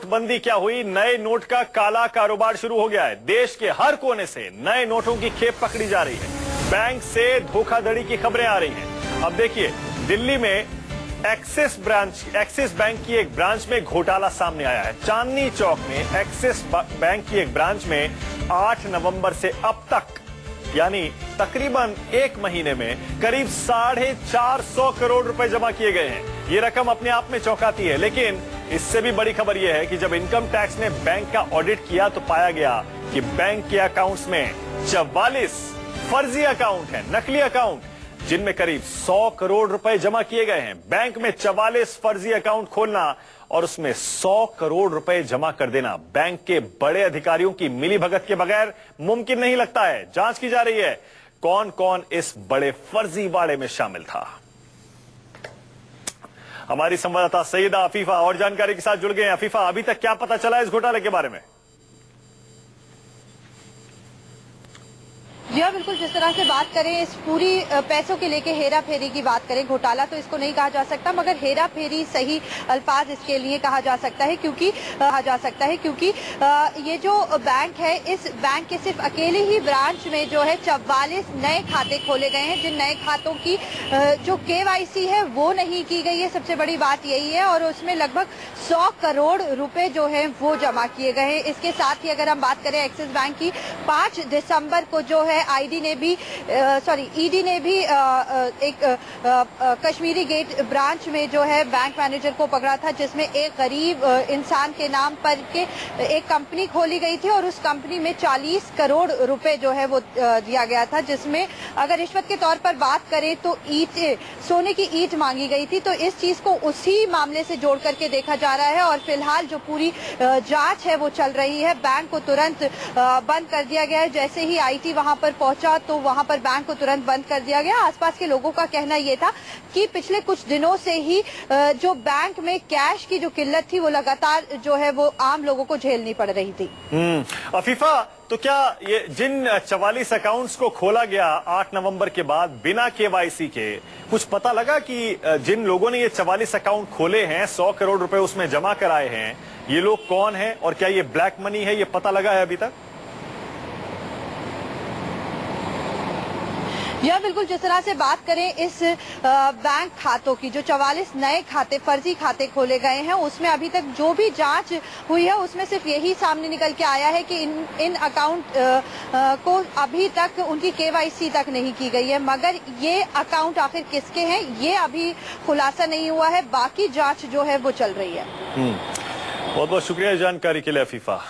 नोटबंदी क्या हुई, नए नोट का काला कारोबार शुरू हो गया है। देश के हर कोने से नए नोटों की खेप पकड़ी जा रही है। बैंक से धोखाधड़ी की खबरें आ रही हैं। अब देखिए, दिल्ली में एक्सिस बैंक की एक ब्रांच में घोटाला सामने आया है। चांदनी चौक में एक्सिस बैंक की एक ब्रांच में 8 नवंबर से अब तक यानी तकरीबन एक महीने में करीब 450 करोड़ रुपए जमा किए गए हैं। ये रकम अपने आप में चौंकाती है, लेकिन इससे भी बड़ी खबर यह है कि जब इनकम टैक्स ने बैंक का ऑडिट किया तो पाया गया कि बैंक के अकाउंट्स में 44 फर्जी अकाउंट हैं, नकली अकाउंट, जिनमें करीब 100 करोड़ रुपए जमा किए गए हैं। बैंक में 44 फर्जी अकाउंट खोलना और उसमें 100 करोड़ रुपए जमा कर देना बैंक के बड़े अधिकारियों की मिलीभगत के बगैर मुमकिन नहीं लगता है। जांच की जा रही है कौन कौन इस बड़े फर्जीवाड़े में शामिल था। हमारी संवाददाता सईदा अफीफा और जानकारी के साथ जुड़ गए हैं। अफीफा, अभी तक क्या पता चला इस घोटाले के बारे में? जी हाँ, बिल्कुल। जिस तरह से बात करें इस पूरी पैसों के लेके हेरा फेरी की बात करें, घोटाला तो इसको नहीं कहा जा सकता, मगर हेरा फेरी सही अल्फाज इसके लिए कहा जा सकता है, क्योंकि ये जो बैंक है, इस बैंक के सिर्फ अकेले ही ब्रांच में जो है 44 नए खाते खोले गए हैं, जिन नए खातों की जो KYC है वो नहीं की गई है। सबसे बड़ी बात यही है, और उसमें लगभग 100 करोड़ रुपए जो है वो जमा किए गए हैं। इसके साथ ही अगर हम बात करें एक्सिस बैंक की, 5 दिसंबर को जो है ईडी ने भी एक कश्मीरी गेट ब्रांच में जो है बैंक मैनेजर को पकड़ा था, जिसमें एक गरीब इंसान के नाम पर के एक कंपनी खोली गई थी और उस कंपनी में 40 करोड़ रुपए जो है वो दिया गया था, जिसमें अगर रिश्वत के तौर पर बात करें तो सोने की ईंट मांगी गई थी। तो इस चीज को उसी मामले से जोड़ करके देखा जा रहा है और फिलहाल जो पूरी जांच है वो चल रही है। बैंक को तुरंत बंद कर दिया गया है। जैसे ही IT वहां पर पहुंचा तो वहां पर बैंक को तुरंत बंद कर दिया गया। आसपास के लोगों का कहना यह था कि पिछले कुछ दिनों से ही जो बैंक में कैश की जो किल्लत थी वो लगातार जो है वो आम लोगों को झेलनी पड़ रही थी। अफीफा, तो क्या ये जिन 44 अकाउंट्स को खोला गया 8 नवंबर के बाद बिना KYC के, कुछ पता लगा कि जिन लोगों ने ये 44 अकाउंट खोले हैं, 100 करोड़ रुपए उसमें जमा कराए हैं, ये लोग कौन हैं और क्या ये ब्लैक मनी है, ये पता लगा है अभी तक? यह बिल्कुल। जिस तरह से बात करें इस बैंक खातों की, जो 44 नए खाते, फर्जी खाते खोले गए हैं, उसमें अभी तक जो भी जांच हुई है उसमें सिर्फ यही सामने निकल के आया है कि इन अकाउंट को अभी तक उनकी KYC तक नहीं की गई है, मगर ये अकाउंट आखिर किसके हैं ये अभी खुलासा नहीं हुआ है। बाकी जांच जो है वो चल रही है। बहुत बहुत शुक्रिया जानकारी के लिए अफीफा।